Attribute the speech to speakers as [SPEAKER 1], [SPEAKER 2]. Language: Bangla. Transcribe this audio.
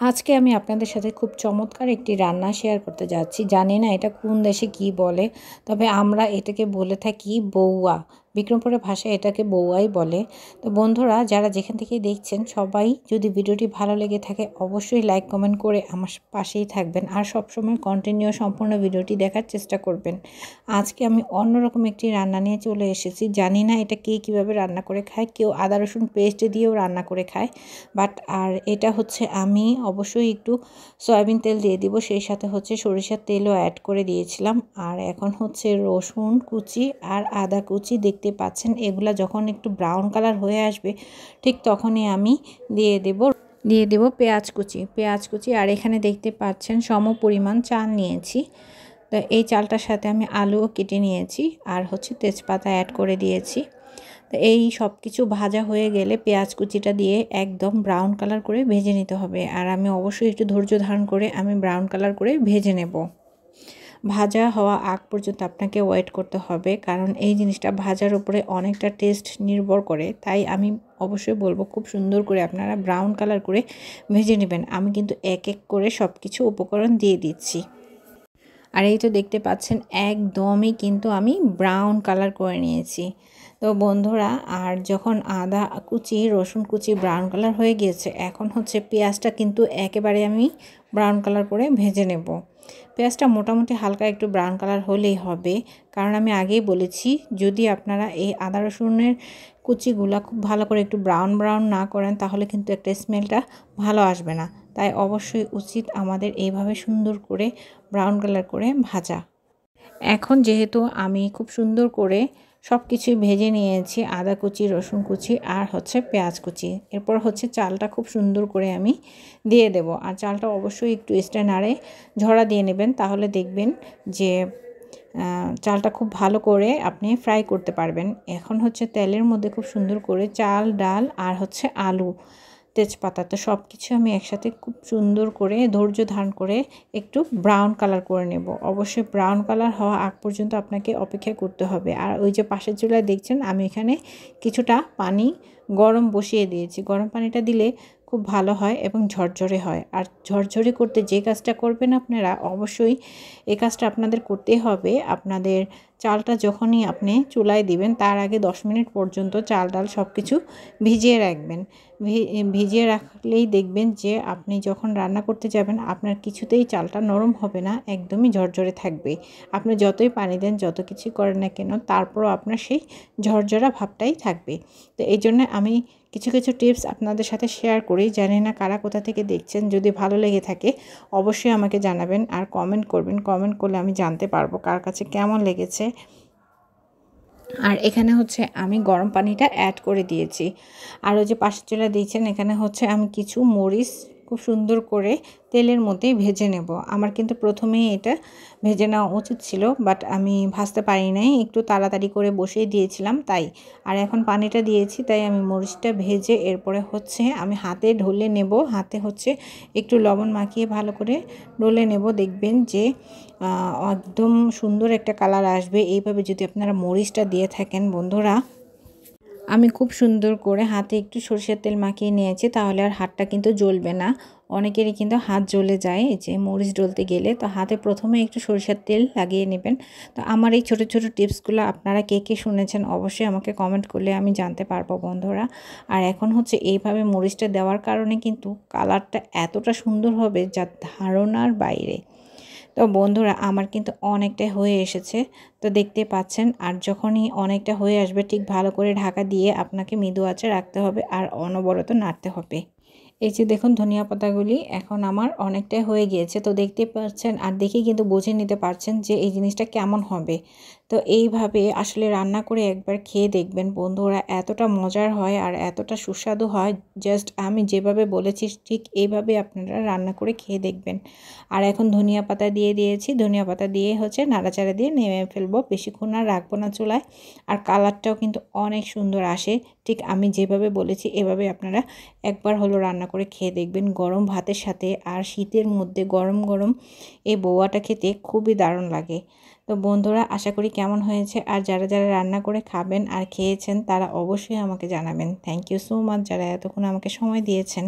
[SPEAKER 1] আজকে আমি আপনাদের সাথে খুব চমৎকার একটি রান্না শেয়ার করতে যাচ্ছি। জানি না এটা কোন দেশে কী বলে, তবে আমরা এটাকে বলে থাকি বউয়া। বিক্রমপুরের ভাষায় এটাকে বউয়াই বলে। তো বন্ধুরা, যারা যেখান থেকেই দেখছেন সবাই যদি ভিডিওটি ভালো লেগে থাকে অবশ্যই লাইক কমেন্ট করে আমার পাশেই থাকবেন আর সবসময় কন্টিনিউ সম্পূর্ণ ভিডিওটি দেখার চেষ্টা করবেন। আজকে আমি অন্যরকম একটি রান্না নিয়ে চলে এসেছি। জানি না এটা কে কীভাবে রান্না করে খায়, কেউ আদা রসুন পেস্ট দিয়েও রান্না করে খায়, আর এটা হচ্ছে আমি অবশ্যই একটু সয়াবিন তেল দিয়ে দিব, সেই সাথে হচ্ছে সরিষার তেলও অ্যাড করে দিয়েছিলাম। আর এখন হচ্ছে রসুন কুচি আর আদা কুচি দেখতে পাচ্ছেন, এগুলা যখন একটু ব্রাউন কালার হয়ে আসবে ঠিক তখনই আমি দিয়ে দেব পেঁয়াজ কুচি। আর এখানে দেখতে পাচ্ছেন সম পরিমাণ চাল নিয়েছি। তো এই চালটার সাথে আমি আলুও কেটে নিয়েছি আর হচ্ছে তেজপাতা অ্যাড করে দিয়েছি। তো এই সব কিছু ভাজা হয়ে গেলে পেঁয়াজ কুচিটা দিয়ে একদম ব্রাউন কালার করে ভেজে নিতে হবে। আর আমি অবশ্যই একটু ধৈর্য ধারণ করে আমি ব্রাউন কালার করে ভেজে নেব। ভাজা হওয়া আগ পর্যন্ত আপনাকে ওয়েট করতে হবে, কারণ এই জিনিসটা ভাজার উপরে অনেকটা টেস্ট নির্ভর করে। তাই আমি অবশ্যই বলবো খুব সুন্দর করে আপনারা ব্রাউন কালার করে ভেজে নেবেন। আমি কিন্তু এক এক করে সব কিছু উপকরণ দিয়ে দিচ্ছি। আর এই তো দেখতে পাচ্ছেন একদমই কিন্তু আমি ব্রাউন কালার করে নিয়েছি। তো বন্ধুরা, আর যখন আদা কুচি রসুন কুচি ব্রাউন কালার হয়ে গিয়েছে, এখন হচ্ছে পেঁয়াজটা কিন্তু একেবারে আমি ব্রাউন কালার করে ভেজে নেব। পেঁয়াজটা মোটামুটি হালকা একটু ব্রাউন কালার হলেই হবে, কারণ আমি আগেই বলেছি যদি আপনারা এই আদা রসুনের কুচিগুলো খুব ভালো করে একটু ব্রাউন না করেন তাহলে কিন্তু একটা স্মেলটা ভালো আসবে না। তাই অবশ্যই উচিত আমাদের এইভাবে সুন্দর করে ব্রাউন কালার করে ভাজা। এখন যেহেতু আমি খুব সুন্দর করে সব কিছুই ভেজে নিয়েছি, আদা কুচি রসুন কুচি আর হচ্ছে পেঁয়াজ কুচি, এরপর হচ্ছে চালটা খুব সুন্দর করে আমি দিয়ে দেব। আর চালটা অবশ্যই একটু এক্সট্রা নাড়ে ঝরা দিয়ে নেবেন, তাহলে দেখবেন যে চালটা খুব ভালো করে আপনি ফ্রাই করতে পারবেন। এখন হচ্ছে তেলের মধ্যে খুব সুন্দর করে চাল ডাল আর হচ্ছে আলু তেজপাতা তো সব কিছু আমি একসাথে খুব সুন্দর করে ধৈর্য ধারণ করে একটু ব্রাউন কালার করে নেব। অবশ্যই ব্রাউন কালার হওয়া আগ পর্যন্ত আপনাকে অপেক্ষা করতে হবে। আর ওই যে পাশের চুলায় দেখছেন আমি এখানে কিছুটা পানি গরম বসিয়ে দিয়েছি। গরম পানিটা দিলে খুব ভালো হয় এবং ঝরঝরে হয়। আর ঝরঝরে করতে যে কাজটা করবেন আপনারা অবশ্যই এই কাজটা আপনাদের করতেই হবে। আপনাদের চালটা যখনই আপনি চুলায় দিবেন তার আগে 10 মিনিট পর্যন্ত চাল ডাল সব কিছু ভিজিয়ে রাখবেন। ভিজিয়ে রাখলেই দেখবেন যে আপনি যখন রান্না করতে যাবেন আপনার কিছুতেই চালটা নরম হবে না, একদমই ঝরঝরে থাকবে। আপনি যতই পানি দেন যত কিছু করেন না কেন তারপরও আপনার সেই ঝরঝরা ভাবটাই থাকবে। তো এই জন্য আমি কিছু টিপস আপনাদের সাথে শেয়ার করি। জানি না কারা কোথা থেকে দেখছেন, যদি ভালো লেগে থাকে অবশ্যই আমাকে জানাবেন আর কমেন্ট করবেন। কমেন্ট করলে আমি জানতে পারবো কার কাছে কেমন লেগেছে। আর এখানে হচ্ছে আমি গরম পানিটা অ্যাড করে দিয়েছি। আর ওই যে পাশের চুলা দিয়েছেন এখানে হচ্ছে আমি কিছু মরিচ খুব সুন্দর করে তেলের মধ্যে ভেজে নেব। আমার কিন্তু প্রথমেই এটা ভেজে নেওয়া উচিত ছিল, বাট আমি ভাজতে পারি নাই, একটু তাড়াতাড়ি করে বসিয়ে দিয়েছিলাম তাই। আর এখন পানিটা দিয়েছি তাই আমি মরিচটা ভেজে এরপরে হচ্ছে আমি হাতে ঢলে নেব। হাতে হচ্ছে একটু লবণ মাখিয়ে ভালো করে ঢলে নেব। দেখবেন যে একদম সুন্দর একটা কালার আসবে এইভাবে যদি আপনারা মরিচটা দিয়ে থাকেন। বন্ধুরা, আমি খুব সুন্দর করে হাতে একটু সরষের তেল মাখিয়ে নিয়েছি, তাহলে আর হাতটা কিন্তু জ্বলবে না। অনেকেরই কিন্তু হাত জ্বলে যায় এই যে মরিচ ডলতে গেলে, তো হাতে প্রথমে একটু সরষের তেল লাগিয়ে নেবেন। তো আমার এই ছোট টিপসগুলো আপনারা কে শুনেছেন অবশ্যই আমাকে কমেন্ট করলে আমি জানতে পারবো বন্ধুরা। আর এখন হচ্ছে এইভাবে মরিচটা দেওয়ার কারণে কিন্তু কালারটা এতটা সুন্দর হবে যা ধারণার বাইরে। তো বন্ধুরা, আমার কিন্তু অনেকটাই হয়ে এসেছে, তো দেখতে পাচ্ছেন। আর যখনই অনেকটা হয়ে আসবে ঠিক ভালো করে ঢাকা দিয়ে আপনাকে মৃদু আঁচে রাখতে হবে আর অনবরত নাড়তে হবে। এই যে দেখুন ধনিয়া পাতাগুলি এখন আমার অনেকটাই হয়ে গিয়েছে, তো দেখতে পাচ্ছেন আর দেখে কিন্তু বুঝে নিতে পারছেন যে এই জিনিসটা কেমন হবে। তো এইভাবে আসলে রান্না করে একবার খেয়ে দেখবেন বন্ধুরা, এতটা মজার হয় আর এতটা সুস্বাদু হয়। জাস্ট আমি যেভাবে বলেছি ঠিক এইভাবে আপনারা রান্না করে খেয়ে দেখবেন। আর এখন ধনিয়া পাতা দিয়ে দিয়েছি, ধনিয়া পাতা দিয়ে হচ্ছে নাড়াচাড়া দিয়ে নেমে ফেলবো, বেশিক্ষণ আর রাখবো না চুলায়। আর কালারটাও কিন্তু অনেক সুন্দর আসে, ঠিক আমি যেভাবে বলেছি এভাবে আপনারা একবার হলো রান্না করে খেয়ে দেখবেন গরম ভাতের সাথে। আর শীতের মধ্যে গরম গরম এই বউয়াটা খেতে খুবই দারুণ লাগে। তো বন্ধুরা, আশা করি কেমন হয়েছে। আর যারা রান্না করে খাবেন আর খেয়েছেন তারা অবশ্যই আমাকে জানাবেন। থ্যাংক ইউ সো মাচ যারা এতক্ষণ আমাকে সময় দিয়েছেন।